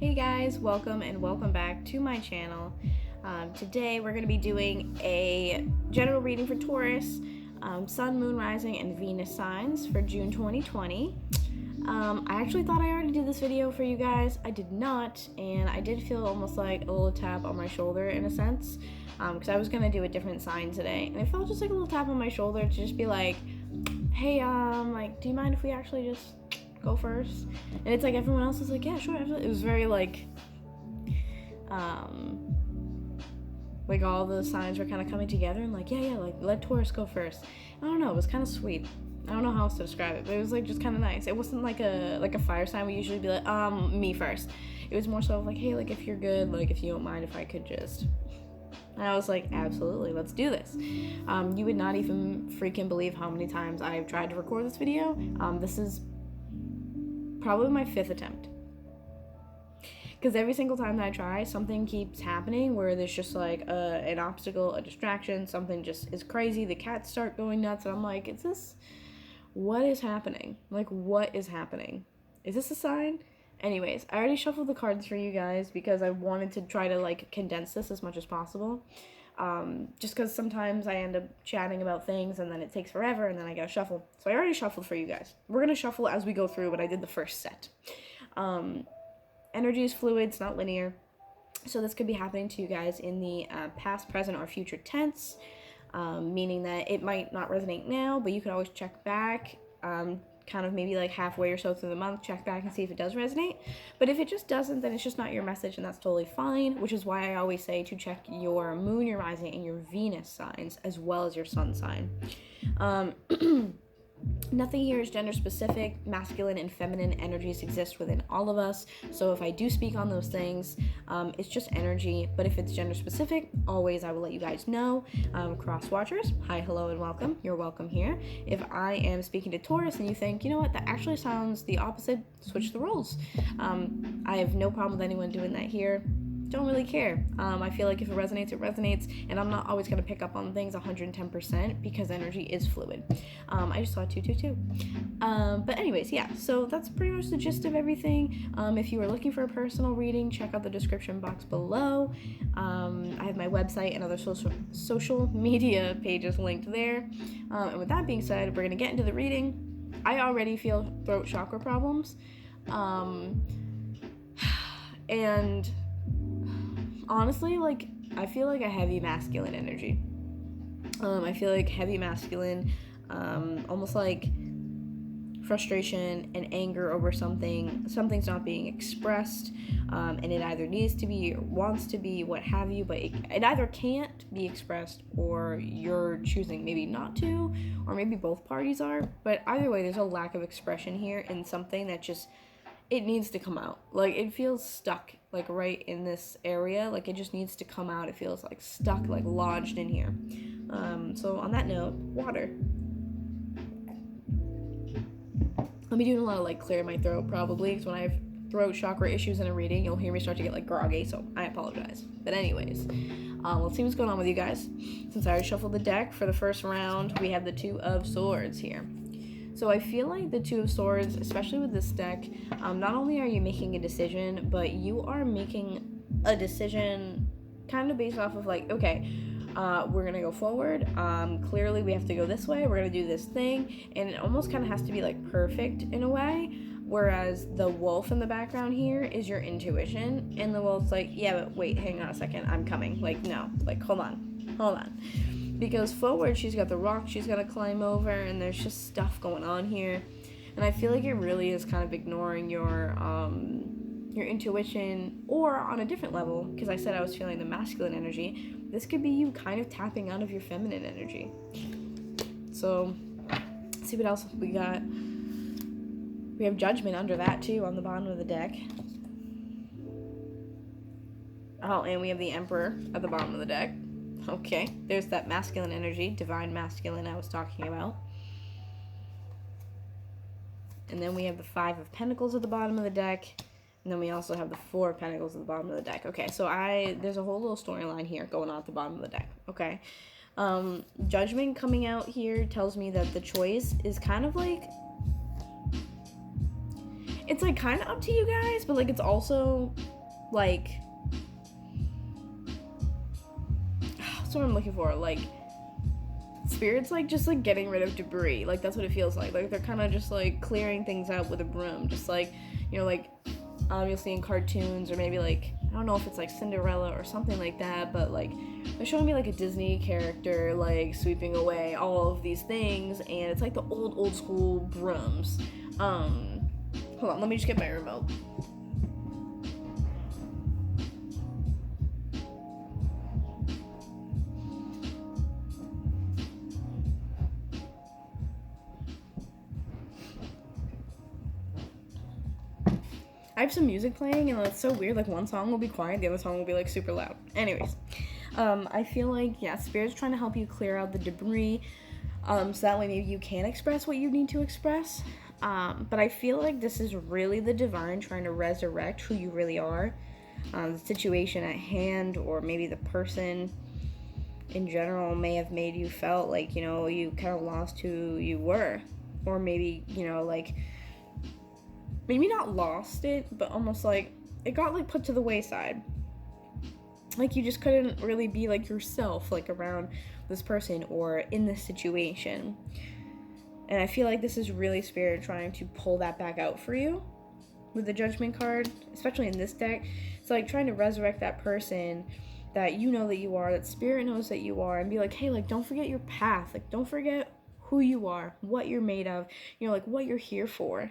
Hey guys, welcome and welcome back to my channel. Today we're going to be doing a general reading for Taurus, Sun, Moon, Rising, and Venus signs for June 2020. I actually thought I already did this video for you guys. I did not, and I did feel almost like a little tap on my shoulder in a sense, because I was going to do a different sign today, and it felt just like a little tap on my shoulder to just be like, hey, do you mind if we actually just go first? And it's like everyone else is like, yeah, sure, absolutely. It was very like all the signs were kind of coming together and like, yeah, like let Taurus go first. I don't know, it was kind of sweet. I don't know how else to describe it, but it was like just kind of nice. It wasn't like a fire sign. We usually be like, me first. It was more so like, hey, like if you're good, like if you don't mind if I could just. And I was like, absolutely, let's do this. You would not even freaking believe how many times I've tried to record this video. This is probably my 5th attempt. Because every single time that I try, something keeps happening where there's just like an obstacle, a distraction, something just is crazy. The cats start going nuts, and I'm like, what is happening? Like, what is happening? Is this a sign? Anyways, I already shuffled the cards for you guys because I wanted to try to like condense this as much as possible. Just because sometimes I end up chatting about things and then it takes forever and then I gotta shuffle. So I already shuffled for you guys. We're gonna shuffle as we go through, but I did the first set. Energy is fluid, it's not linear. So this could be happening to you guys in the past, present, or future tense, meaning that it might not resonate now, but you can always check back, kind of maybe like halfway or so through the month, check back and see if it does resonate. But if it just doesn't, then it's just not your message, and that's totally fine, which is why I always say to check your moon, your rising, and your Venus signs, as well as your sun sign. Nothing here is gender specific. Masculine and feminine energies exist within all of us. So if I do speak on those things, it's just energy. But if it's gender specific, always I will let you guys know. Cross watchers, hi, hello, and welcome. You're welcome here. If I am speaking to Taurus and you think, you know what, that actually sounds the opposite, switch the roles. I have no problem with anyone doing that here. Don't really care. I feel like if it resonates, and I'm not always going to pick up on things 110% because energy is fluid. I just saw 222. But anyways, yeah, so that's pretty much the gist of everything. If you are looking for a personal reading, check out the description box below. I have my website and other social media pages linked there. And with that being said, we're going to get into the reading. I already feel throat chakra problems. And honestly, like, I feel like a heavy masculine energy. I feel like heavy masculine, almost like frustration and anger over something's not being expressed, and it either needs to be or wants to be, what have you, but it either can't be expressed or you're choosing maybe not to, or maybe both parties are, but either way, there's a lack of expression here in something that just, it needs to come out. Like, it feels stuck, like, right in this area. Like, it just needs to come out. It feels, like, stuck, like, lodged in here. So, on that note, water. I'll be doing a lot of, like, clear my throat, probably, because when I have throat chakra issues in a reading, you'll hear me start to get, like, groggy, so I apologize. But anyways, let's see what's going on with you guys. Since I already shuffled the deck for the first round, we have the Two of Swords here. So I feel like the Two of Swords, especially with this deck, not only are you making a decision, but you are making a decision kind of based off of like, okay, we're going to go forward. Clearly we have to go this way. We're going to do this thing. And it almost kind of has to be like perfect in a way. Whereas the wolf in the background here is your intuition. And the wolf's like, yeah, but wait, hang on a second. I'm coming. Like, no, like, hold on. Because forward, she's got the rock she's got to climb over, and there's just stuff going on here. And I feel like it really is kind of ignoring your intuition, or on a different level, because I said I was feeling the masculine energy. This could be you kind of tapping out of your feminine energy. So, let's see what else we got. We have Judgment under that, too, on the bottom of the deck. Oh, and we have the Emperor at the bottom of the deck. Okay, there's that masculine energy, divine masculine I was talking about. And then we have the Five of Pentacles at the bottom of the deck. And then we also have the Four of Pentacles at the bottom of the deck. Okay, so there's a whole little storyline here going on at the bottom of the deck. Okay. Judgment coming out here tells me that the choice is kind of like, it's like kind of up to you guys, but like it's also like, that's what I'm looking for. Like, Spirit's like just like getting rid of debris. Like that's what it feels like. Like they're kind of just like clearing things out with a broom. Just like, you know, like obviously in cartoons, or maybe like, I don't know if it's like Cinderella or something like that, but like they're showing me like a Disney character like sweeping away all of these things, and it's like the old school brooms. Hold on, let me just get my remote. I have some music playing, and it's so weird. Like, one song will be quiet, the other song will be, like, super loud. Anyways, I feel like, yeah, Spirit's trying to help you clear out the debris, so that way maybe you can express what you need to express. But I feel like this is really the divine trying to resurrect who you really are, the situation at hand, or maybe the person in general may have made you felt like, you know, you kind of lost who you were. Or maybe, you know, like, maybe not lost it, but almost like it got like put to the wayside. Like you just couldn't really be like yourself, like around this person or in this situation. And I feel like this is really Spirit trying to pull that back out for you with the Judgment card, especially in this deck. It's like trying to resurrect that person that you know that you are, that Spirit knows that you are, and be like, hey, like don't forget your path. Like don't forget who you are, what you're made of, you know, like what you're here for.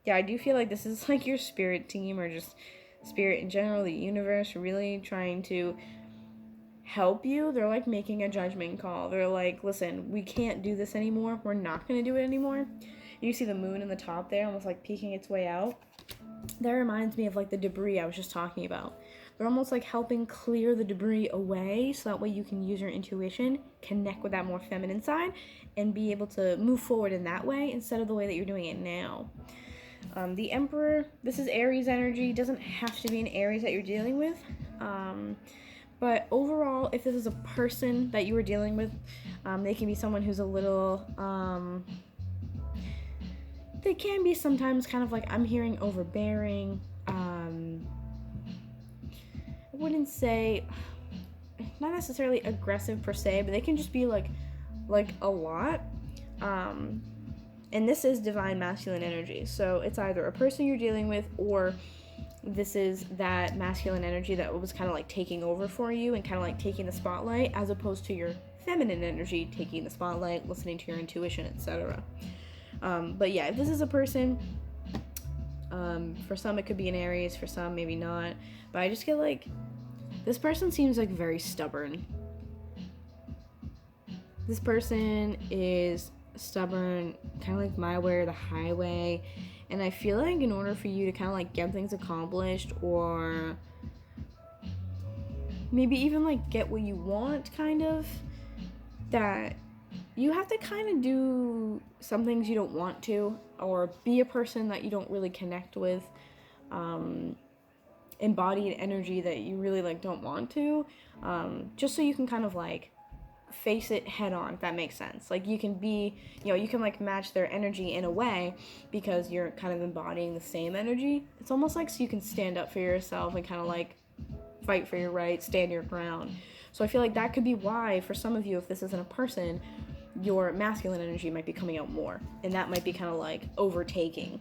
Yeah, I do feel like this is like your Spirit team, or just Spirit in general, the universe really trying to help you. They're like making a judgment call. They're like, listen, we can't do this anymore. We're not going to do it anymore. You see the moon in the top there, almost like peeking its way out. That reminds me of like the debris I was just talking about. They're almost like helping clear the debris away, so that way you can use your intuition, connect with that more feminine side, and be able to move forward in that way instead of the way that you're doing it now. The Emperor, this is Aries energy. It doesn't have to be an Aries that you're dealing with. But overall, if this is a person that you were dealing with, they can be someone who's a little, they can be sometimes kind of like, I'm hearing overbearing. I wouldn't say, not necessarily aggressive per se, but they can just be like a lot. And this is divine masculine energy. So it's either a person you're dealing with, or this is that masculine energy that was kind of like taking over for you and kind of like taking the spotlight, as opposed to your feminine energy taking the spotlight, listening to your intuition, etc. But yeah, if this is a person, for some it could be an Aries, for some maybe not. But I just get like, this person seems like very stubborn. This person is stubborn, kind of like my way or the highway. And I feel like in order for you to kind of like get things accomplished, or maybe even like get what you want, kind of, that you have to kind of do some things you don't want to, or be a person that you don't really connect with, embody an energy that you really like don't want to, just so you can kind of like face it head on, if that makes sense. Like you can be, you know, you can like match their energy in a way because you're kind of embodying the same energy. It's almost like so you can stand up for yourself and kind of like fight for your rights, stand your ground. So I feel like that could be why for some of you, if this isn't a person, your masculine energy might be coming out more, and that might be kind of like overtaking,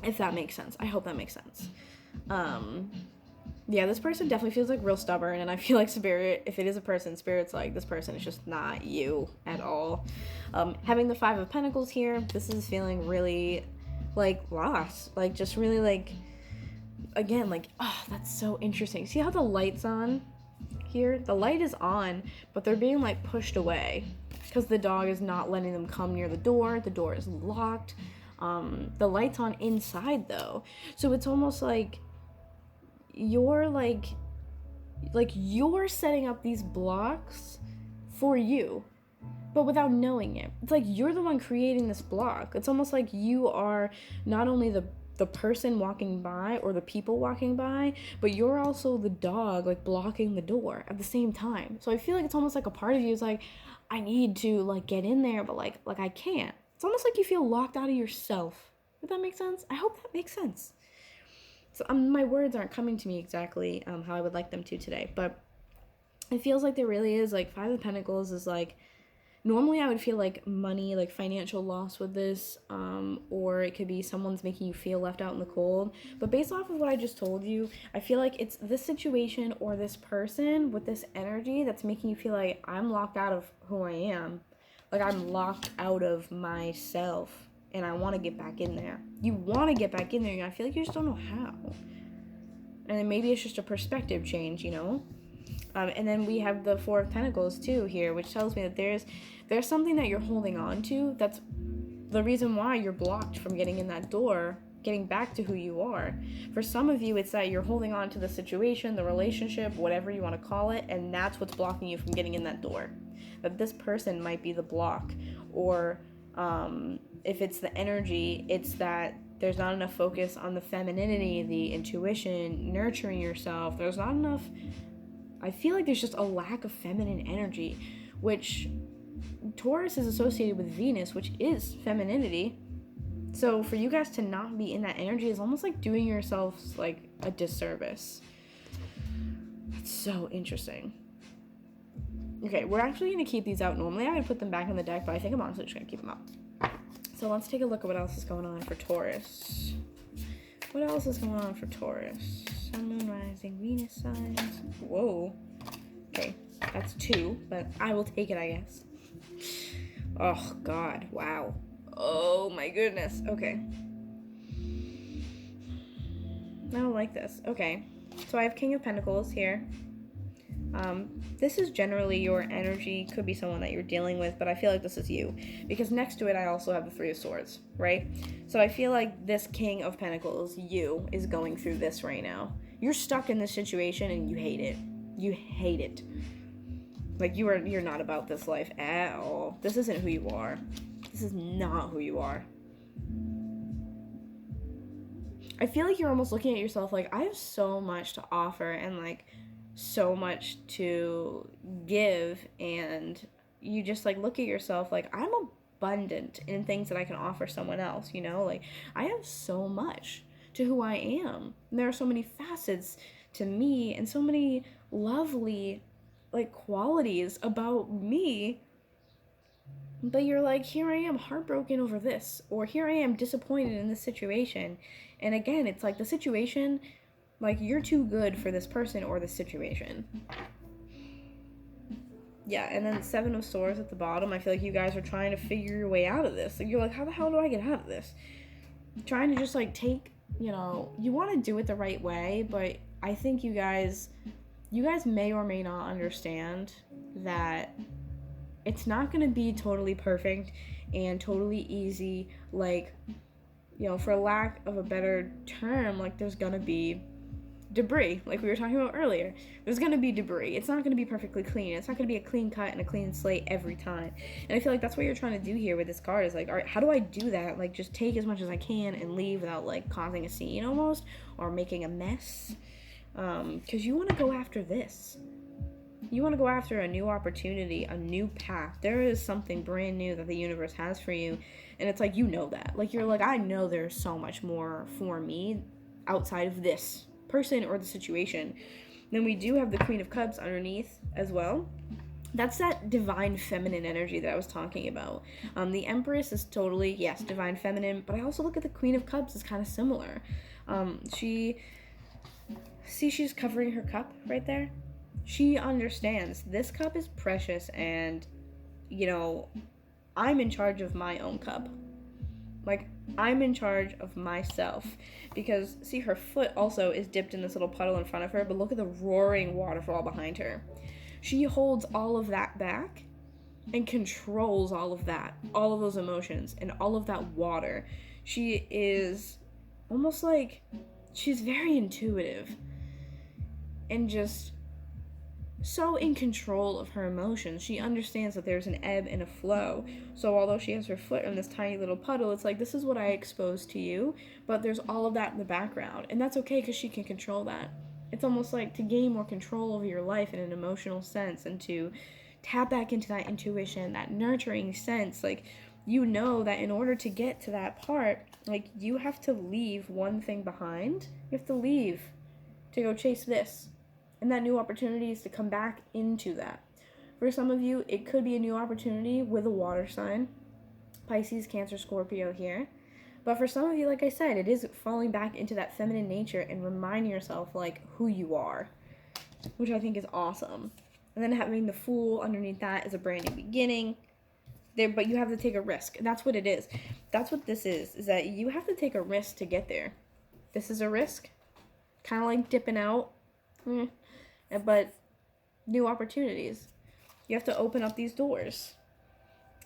if that makes sense. I hope that makes sense. Yeah, this person definitely feels like real stubborn, and I feel like Spirit, if it is a person, Spirit's like, this person is just not you at all. Having the Five of Pentacles here, this is feeling really like lost, like just really like, again, like, oh, that's so interesting. See how the light's on here? The light is on, but they're being like pushed away because the dog is not letting them come near the door is locked. The light's on inside though, so it's almost like you're like you're setting up these blocks for you, but without knowing it. It's like you're the one creating this block. It's almost like you are not only the person walking by or the people walking by, but you're also the dog like blocking the door at the same time. So I feel like it's almost like a part of you is like, I need to like get in there, but like I can't. It's almost like you feel locked out of yourself. Does that make sense? I hope that makes sense. So my words aren't coming to me exactly how I would like them to today, but it feels like there really is like Five of Pentacles is like, normally I would feel like money, like financial loss with this, or it could be someone's making you feel left out in the cold. But based off of what I just told you, I feel like it's this situation or this person with this energy that's making you feel like I'm locked out of who I am. Like I'm locked out of myself and I want to get back in there. You want to get back in there and I feel like you just don't know how. And then maybe it's just a perspective change, you know? And then we have the Four of Pentacles too here, which tells me that there's something that you're holding on to that's the reason why you're blocked from getting in that door, getting back to who you are. For some of you, it's that you're holding on to the situation, the relationship, whatever you want to call it, and that's what's blocking you from getting in that door. That this person might be the block, or if it's the energy, it's that there's not enough focus on the femininity, the intuition, nurturing yourself. There's not enough. I feel like there's just a lack of feminine energy, which Taurus is associated with Venus, which is femininity. So for you guys to not be in that energy is almost like doing yourselves like a disservice. That's so interesting. Okay, we're actually going to keep these out. Normally I would put them back in the deck, but I think I'm honestly just going to keep them out. So let's take a look at what else is going on for Taurus. What else is going on for Taurus? Sun, Moon, Rising, Venus signs. Whoa. Okay, that's 2, but I will take it, I guess. Oh, God. Wow. Oh, my goodness. Okay. I don't like this. Okay. So I have King of Pentacles here. This is generally your energy. Could be someone that you're dealing with, but I feel like this is you. Because next to it, I also have the Three of Swords, right? So I feel like this King of Pentacles, you, is going through this right now. You're stuck in this situation and you hate it. You hate it. Like, you're not about this life at all. This isn't who you are. This is not who you are. I feel like you're almost looking at yourself like, I have so much to offer and, like, so much to give, and you just, like, look at yourself like, I'm abundant in things that I can offer someone else, you know? Like, I have so much to who I am. And there are so many facets to me and so many lovely, like, qualities about me, but you're like, here I am heartbroken over this, or here I am disappointed in this situation. And again, it's like the situation, like, you're too good for this person or this situation. Yeah, and then Seven of Swords at the bottom. I feel like you guys are trying to figure your way out of this. Like, you're like, how the hell do I get out of this? Trying to just, like, take, you know, you want to do it the right way, but I think you guys may or may not understand that it's not going to be totally perfect and totally easy. Like, you know, for lack of a better term, like, there's going to be debris, like we were talking about earlier. There's going to be debris. It's not going to be perfectly clean. It's not going to be a clean cut and a clean slate every time. And I feel like that's what you're trying to do here with this card is like, all right, how do I do that? Like, just take as much as I can and leave without, like, causing a scene almost or making a mess. Because you want to go after this. You want to go after a new opportunity, a new path. There is something brand new that the universe has for you. And it's like, you know that. Like, you're like, I know there's so much more for me outside of this person or the situation. Then we do have the Queen of Cups underneath as well. That's that divine feminine energy that I was talking about. The Empress is totally, yes, divine feminine, but I also look at the Queen of Cups as kind of similar. She's covering her cup right there. She understands this cup is precious and, you know, I'm in charge of my own cup. Like, I'm in charge of myself. Because, see, her foot also is dipped in this little puddle in front of her, but look at the roaring waterfall behind her. She holds all of that back and controls all of that, all of those emotions, and all of that water. She is almost like, she's very intuitive and just so in control of her emotions. She understands that there's an ebb and a flow. So although she has her foot in this tiny little puddle, it's like, this is what I exposed to you, but there's all of that in the background. And that's okay because she can control that. It's almost like to gain more control over your life in an emotional sense and to tap back into that intuition, that nurturing sense. Like, you know that in order to get to that part, like, you have to leave one thing behind. You have to leave to go chase this. And that new opportunity is to come back into that. For some of you, it could be a new opportunity with a water sign. Pisces, Cancer, Scorpio here. But for some of you, like I said, it is falling back into that feminine nature and reminding yourself, like, who you are, which I think is awesome. And then having the Fool underneath that is a brand new beginning. But you have to take a risk. That's what it is. That's what this is that you have to take a risk to get there. This is a risk. Kind of like dipping out. But new opportunities. You have to open up these doors.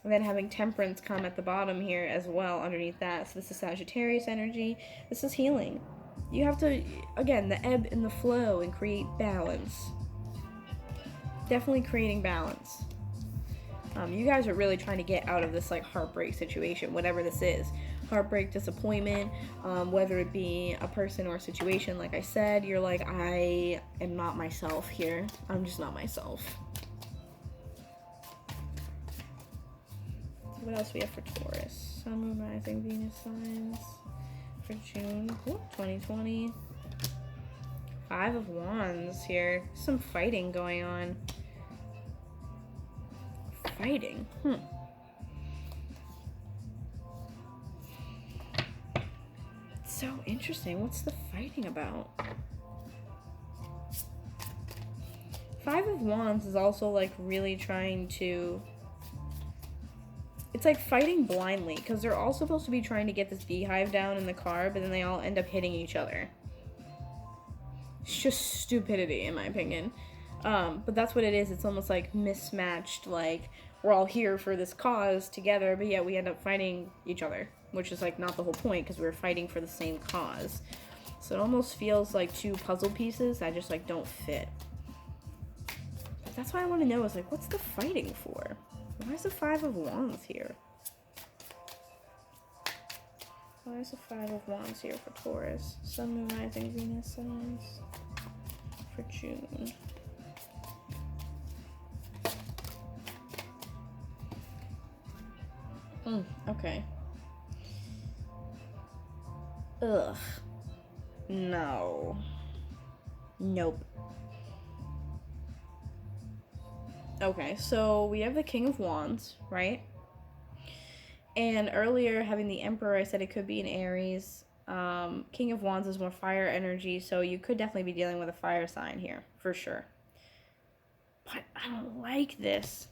And then having Temperance come at the bottom here as well underneath that. So this is Sagittarius energy. This is healing. You have to, again, the ebb and the flow and create balance. Definitely creating balance. You guys are really trying to get out of this like heartbreak situation, whatever this is. Heartbreak, disappointment, whether it be a person or a situation. Like I said, you're like, I am not myself here. I'm just not myself. What else we have for Taurus? Sun, Moon, Rising, Venus signs for June 2020. 5 of Wands here. Some fighting going on. Fighting? So interesting. What's the fighting about? 5 of Wands is also like really trying to... It's like fighting blindly, because they're all supposed to be trying to get this beehive down in the car, but then they all end up hitting each other. It's just stupidity, in my opinion. But that's what it is. It's almost like mismatched, like, we're all here for this cause together, but yet we end up fighting each other, which is, like, not the whole point, because we're fighting for the same cause. So it almost feels like 2 puzzle pieces that just, like, don't fit. But that's what I want to know is, like, what's the fighting for? Why is the 5 of Wands here? Why is the 5 of Wands here for Taurus? Sun, Moon, Rising, Venus signs for June. Okay. Ugh. No. Nope. Okay, so we have the King of Wands, right? And earlier, having the Emperor, I said it could be an Aries. King of Wands is more fire energy, so you could definitely be dealing with a fire sign here, for sure. But I don't like this.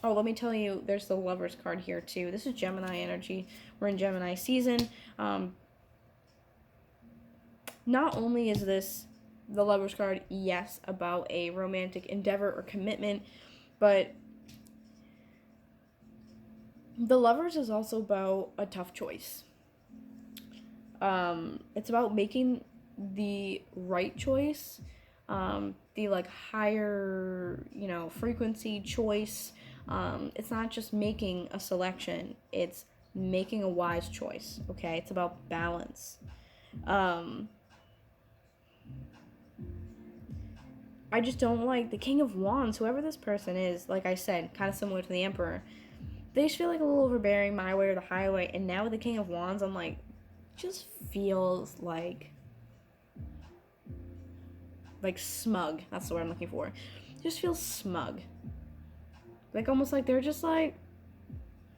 Oh, let me tell you, there's the Lovers card here, too. This is Gemini energy. We're in Gemini season. Not only is this the Lovers card, yes, about a romantic endeavor or commitment, but the Lovers is also about a tough choice. It's about making the right choice, the like higher, frequency choice. It's not just making a selection, it's making a wise choice, okay? It's about balance. I just don't like the King of Wands, whoever this person is, like I said, kind of similar to the Emperor. They just feel like a little overbearing, my way or the highway. And now with the King of Wands, I'm like, just feels like smug. That's the word I'm looking for. Just feels smug. Like almost like they're just like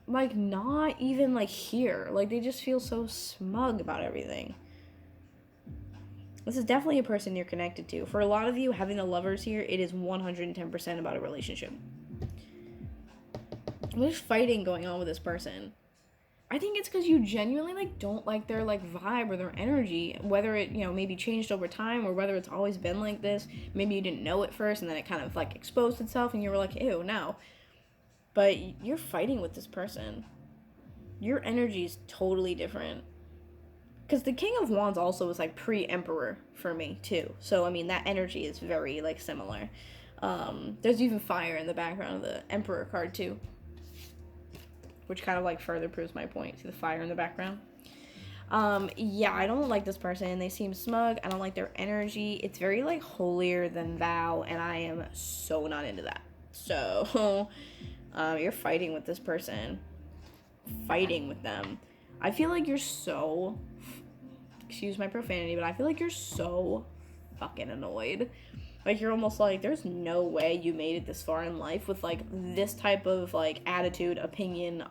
not even like here. Like they just feel so smug about everything. This is definitely a person you're connected to. For a lot of you, having the Lovers here, it is 110% about a relationship. There's fighting going on with this person. I think it's because you genuinely don't like their vibe or their energy, whether it maybe changed over time or whether it's always been like this. Maybe you didn't know it first and then it kind of exposed itself and you were like, ew, no. But you're fighting with this person. Your energy is totally different. Because the King of Wands also is pre-Emperor for me too. So I mean that energy is very similar. There's even fire in the background of the Emperor card too, which kind of further proves my point. See the fire in the background? Yeah, I don't like this person. They seem smug. I don't like their energy. It's very like holier than thou, and I am so not into that. So, you're fighting with this person. Fighting with them. I feel like you're so, excuse my profanity, but I feel like you're so fucking annoyed. Like, you're almost like, there's no way you made it this far in life with, like, this type of, like, attitude, opinion.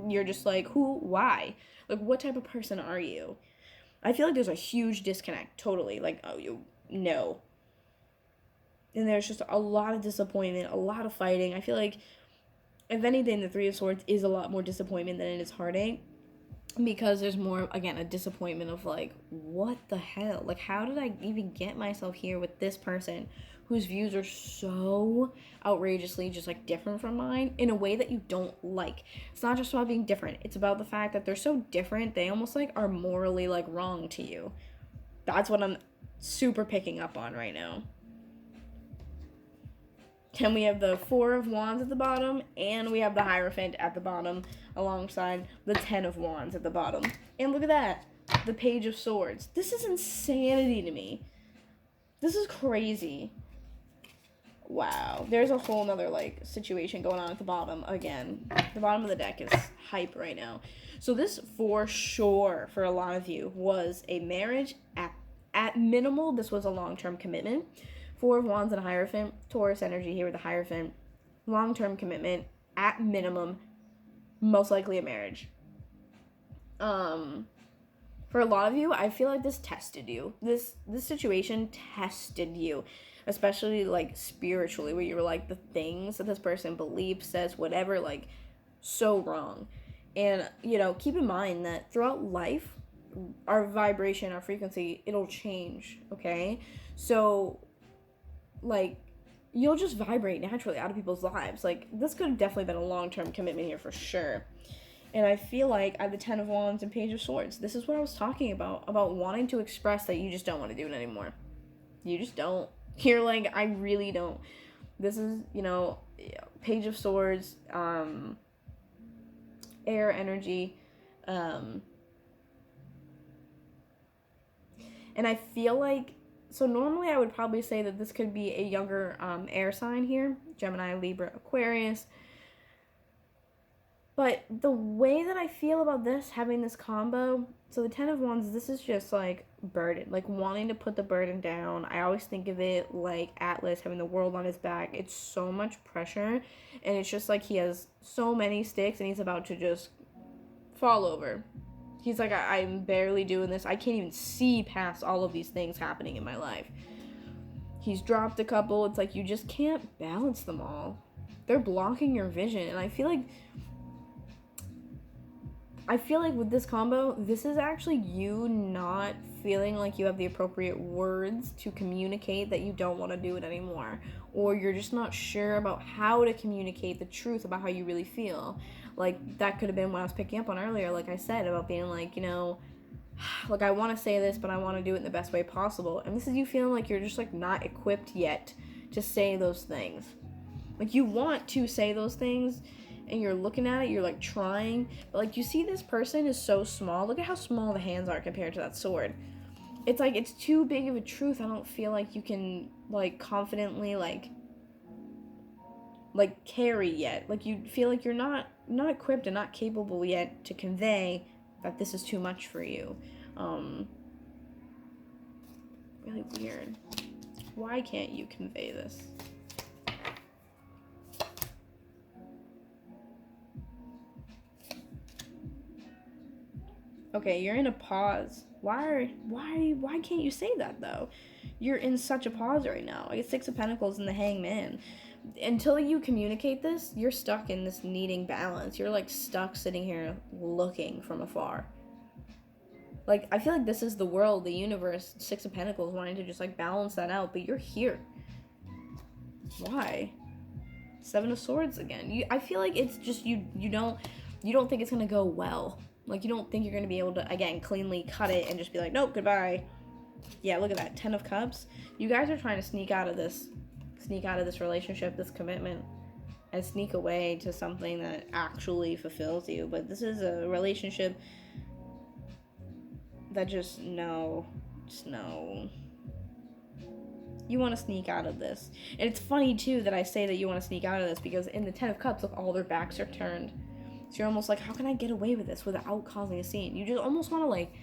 You're just like, who, why? Like, what type of person are you? I feel like there's a huge disconnect, totally. Like, oh, you, no. And there's just a lot of disappointment, a lot of fighting. I feel like, if anything, the Three of Swords is a lot more disappointment than it is heartache. Because there's more, again, a disappointment of like, what the hell? Like, how did I even get myself here with this person whose views are so outrageously just like different from mine in a way that you don't like? It's not just about being different. It's about the fact that they're so different, they almost like are morally like wrong to you. That's what I'm super picking up on right now. And we have the Four of Wands at the bottom, and we have the Hierophant at the bottom, alongside the Ten of Wands at the bottom. And look at that, the Page of Swords. This is insanity to me. This is crazy. Wow. There's a whole nother, like, situation going on at the bottom again. The bottom of the deck is hype right now. So this, for sure, for a lot of you, was a marriage. At minimal, this was a long-term commitment. Four of Wands and a Hierophant. Taurus energy here with the Hierophant. Long-term commitment. At minimum, most likely a marriage. For a lot of you, I feel like this tested you. This situation tested you. Especially, like, spiritually, where you were like, the things that this person believes, says, whatever, like, so wrong. And, you know, keep in mind that throughout life, our vibration, our frequency, it'll change, okay? So, like, you'll just vibrate naturally out of people's lives. Like, this could have definitely been a long-term commitment here for sure. And I feel like I have the Ten of Wands and Page of Swords. This is what I was talking about wanting to express that you just don't want to do it anymore. You just don't. You're like, I really don't. This is, you know, Page of Swords, air energy, and I feel like, so normally I would probably say that this could be a younger air sign here, Gemini, Libra, Aquarius. But the way that I feel about this, having this combo, so the Ten of Wands, this is just like burden, like wanting to put the burden down. I always think of it like Atlas having the world on his back. It's so much pressure, and it's just like he has so many sticks and he's about to just fall over. He's like, I'm barely doing this. I can't even see past all of these things happening in my life. He's dropped a couple. It's like you just can't balance them all. They're blocking your vision, and I feel like with this combo, this is actually you not feeling like you have the appropriate words to communicate that you don't want to do it anymore. Or you're just not sure about how to communicate the truth about how you really feel. Like, that could have been what I was picking up on earlier, like I said, about being like, you know, like, I want to say this, but I want to do it in the best way possible. And this is you feeling like you're just, like, not equipped yet to say those things. Like, you want to say those things, and you're looking at it, you're like trying, but like you see this person is so small. Look at how small the hands are compared to that sword. It's like it's too big of a truth. I don't feel like you can like confidently like carry yet. Like you feel like you're not equipped and not capable yet to convey that this is too much for you. Really weird. Why can't you convey this? Okay, you're in a pause. Why can't you say that though? You're in such a pause right now. Like, Six of Pentacles and the Hangman. Until you communicate this, you're stuck in this needing balance. You're like stuck sitting here looking from afar. Like, I feel like this is the world, the universe, Six of Pentacles wanting to just like balance that out, but you're here. Why? Seven of Swords again. I feel like it's just you don't think it's gonna go well. Like, you don't think you're going to be able to, again, cleanly cut it and just be like, nope, goodbye. Yeah, look at that. 10 of Cups. You guys are trying to sneak out of this relationship, this commitment, and sneak away to something that actually fulfills you. But this is a relationship that just no. You want to sneak out of this. And it's funny, too, that I say that you want to sneak out of this, because in the Ten of Cups, look, all their backs are turned. So you're almost like, how can I get away with this without causing a scene? You just almost want to, like,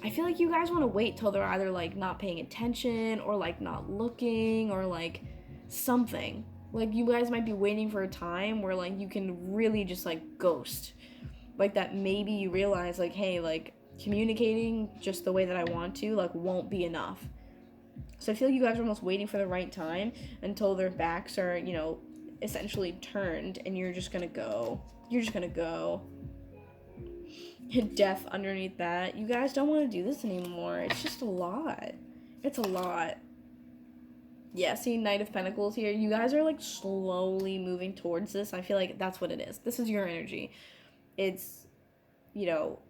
I feel like you guys want to wait till they're either, like, not paying attention or, like, not looking or, like, something. Like, you guys might be waiting for a time where, like, you can really just, like, ghost. Like, that maybe you realize, like, hey, like, communicating just the way that I want to, like, won't be enough. So I feel like you guys are almost waiting for the right time until their backs are, you know, essentially turned, and you're just gonna go. Death underneath that. You guys don't want to do this anymore. It's just a lot. It's a lot. Yeah, see, Knight of Pentacles here. You guys are, like, slowly moving towards this. I feel like that's what it is. This is your energy. It's, you know,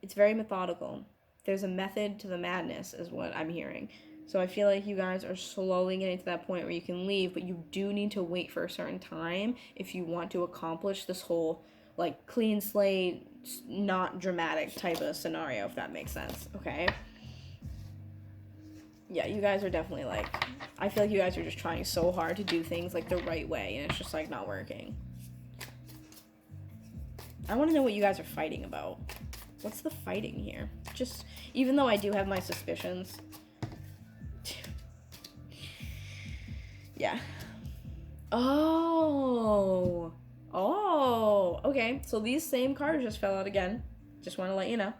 it's very methodical. There's a method to the madness, is what I'm hearing. So I feel like you guys are slowly getting to that point where you can leave, but you do need to wait for a certain time if you want to accomplish this whole, like, clean slate, not dramatic type of scenario, if that makes sense, okay? Yeah, you guys are definitely, like, I feel like you guys are just trying so hard to do things, like, the right way, and it's just, like, not working. I want to know what you guys are fighting about. What's the fighting here? Just, even though I do have my suspicions. Yeah. Oh, okay. So these same cards just fell out again. Just want to let you know.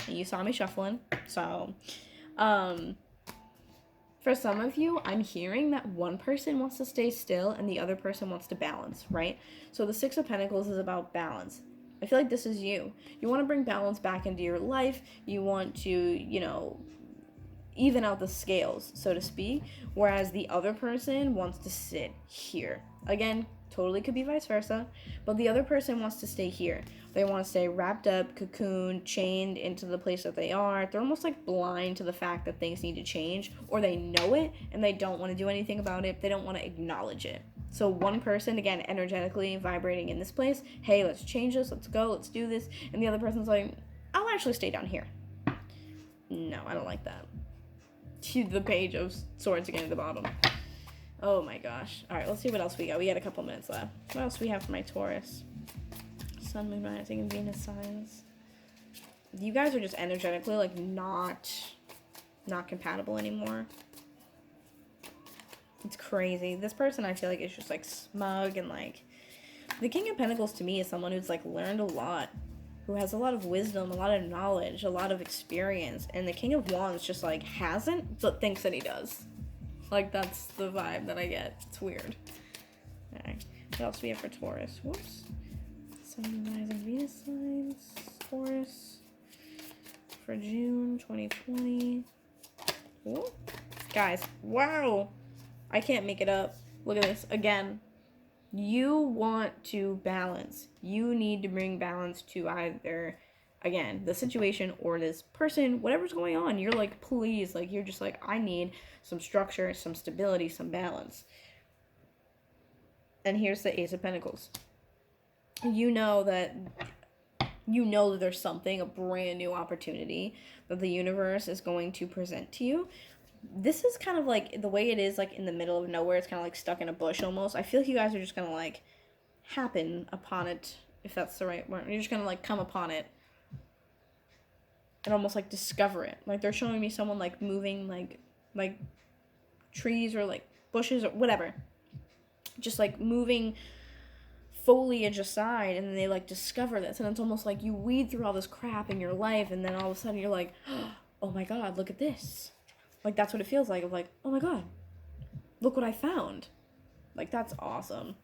You saw me shuffling. So, for some of you, I'm hearing that one person wants to stay still and the other person wants to balance, right? So the Six of Pentacles is about balance. I feel like this is you. You want to bring balance back into your life. You want to, you know, even out the scales, so to speak, whereas the other person wants to sit here. Again, totally could be vice versa, but the other person wants to stay here. They want to stay wrapped up, cocooned, chained into the place that they are. They're almost like blind to the fact that things need to change, or they know it and they don't want to do anything about it. They don't want to acknowledge it. So one person, again, energetically vibrating in this place, hey, let's change this, let's go, let's do this, and the other person's like, I'll actually stay down here. No, I don't like that. The Page of Swords again at the bottom. Oh my gosh. Alright, let's see what else we got. We got a couple minutes left. What else do we have for my Taurus? Sun, Moon, Rising, and Venus signs. You guys are just energetically, like, not compatible anymore. It's crazy. This person, I feel like, is just, like, smug and, like... The King of Pentacles, to me, is someone who's, like, learned a lot. Who has a lot of wisdom, a lot of knowledge, a lot of experience. And the King of Wands just, like, hasn't, but thinks that he does. Like, that's the vibe that I get. It's weird. Alright. What else do we have for Taurus? Whoops. Sun, Rising, Venus signs. Taurus. For June 2020. Ooh. Guys, wow! I can't make it up. Look at this. Again. You want to balance. You need to bring balance to either, again, the situation or this person, whatever's going on. You're like, please, like, you're just like, I need some structure, some stability, some balance. And here's the Ace of Pentacles. You know that there's something, a brand new opportunity that the universe is going to present to you. This is kind of like the way it is, like in the middle of nowhere. It's kind of like stuck in a bush almost. I feel like you guys are just gonna like happen upon it, if that's the right word. You're just gonna like come upon it and almost like discover it. Like they're showing me someone like moving like trees or like bushes or whatever, just like moving foliage aside, and then they like discover this, and it's almost like you weed through all this crap in your life, and then all of a sudden you're like, oh my god, look at this. Like, that's what it feels like. Of like, oh my god, look what I found. Like, that's awesome.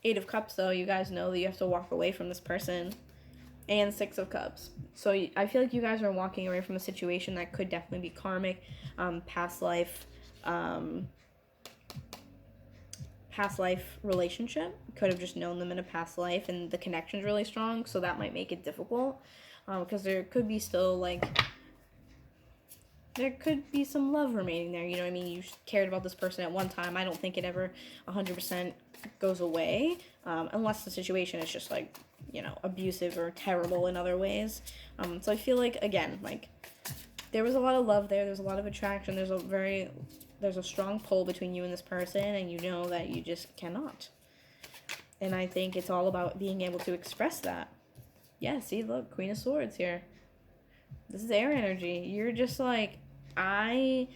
Eight of Cups, though, you guys know that you have to walk away from this person. And Six of Cups. So I feel like you guys are walking away from a situation that could definitely be karmic, past life relationship. Could have just known them in a past life, and the connection's really strong, so that might make it difficult. Because there could be still, like... there could be some love remaining there. You know what I mean? You cared about this person at one time. I don't think it ever 100% goes away, unless the situation is just like, you know, abusive or terrible in other ways. So I feel like, again, like, there was a lot of love there. There's a lot of attraction. There's a strong pull between you and this person, and you know that you just cannot. And I think it's all about being able to express that. Yeah, see, look, Queen of Swords here. This is air energy. You're just like, I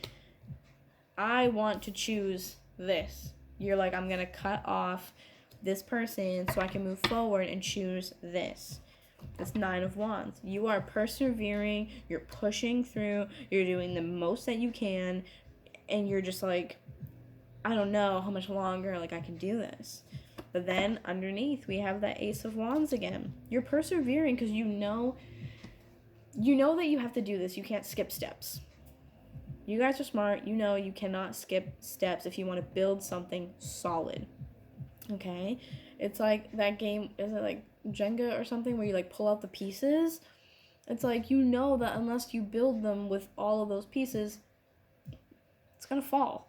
want to choose this. You're like, I'm going to cut off this person so I can move forward and choose this. It's 9 of Wands. You are persevering. You're pushing through. You're doing the most that you can. And you're just like, I don't know how much longer, like, I can do this. But then underneath, we have that Ace of Wands again. You're persevering because you know that you have to do this. You can't skip steps. You guys are smart. You know you cannot skip steps if you want to build something solid. Okay? It's like that game, is it like Jenga or something, where you like pull out the pieces? It's like, you know that unless you build them with all of those pieces, it's gonna fall.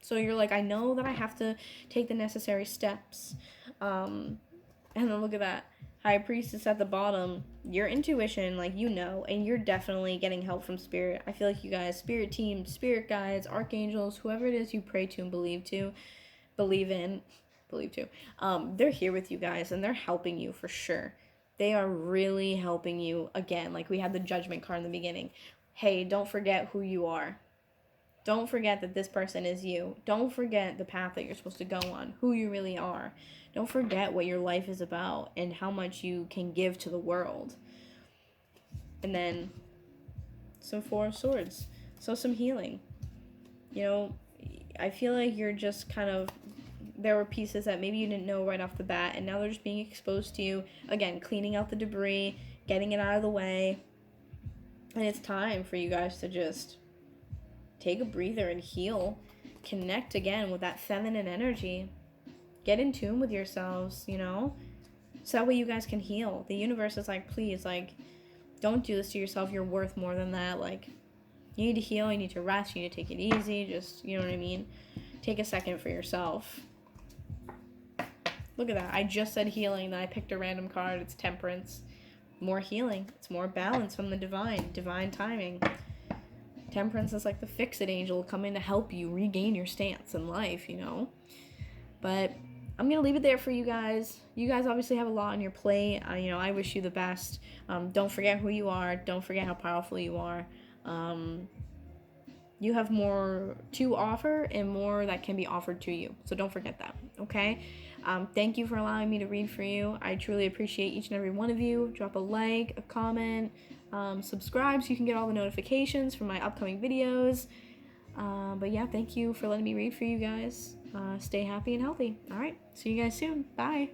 So you're like, I know that I have to take the necessary steps. And then look at that. High Priestess at the bottom. Your intuition, like, you know, and you're definitely getting help from Spirit. I feel like you guys, Spirit team, Spirit guides, archangels, whoever it is you pray to and believe to, they're here with you guys, and they're helping you for sure. They are really helping you. Again, like we had the Judgment card in the beginning. Hey, don't forget who you are. Don't forget that this person is you. Don't forget the path that you're supposed to go on, who you really are. Don't forget what your life is about and how much you can give to the world. And then some 4 of Swords. So some healing. You know, I feel like you're just kind of, there were pieces that maybe you didn't know right off the bat, and now they're just being exposed to you. Again, cleaning out the debris, getting it out of the way. And it's time for you guys to just take a breather and heal. Connect again with that feminine energy. Get in tune with yourselves, you know? So that way you guys can heal. The universe is like, please, like, don't do this to yourself. You're worth more than that. Like, you need to heal. You need to rest. You need to take it easy. Just, you know what I mean? Take a second for yourself. Look at that. I just said healing, then I picked a random card. It's Temperance. More healing. It's more balance from the divine. Divine timing. Temperance is like the fix-it angel coming to help you regain your stance in life, you know? But I'm going to leave it there for you guys. You guys obviously have a lot on your plate. I wish you the best. Don't forget who you are. Don't forget how powerful you are. You have more to offer and more that can be offered to you. So don't forget that, okay? Thank you for allowing me to read for you. I truly appreciate each and every one of you. Drop a like, a comment, subscribe so you can get all the notifications for my upcoming videos. But yeah, thank you for letting me read for you guys. Stay happy and healthy. All right, see you guys soon. Bye.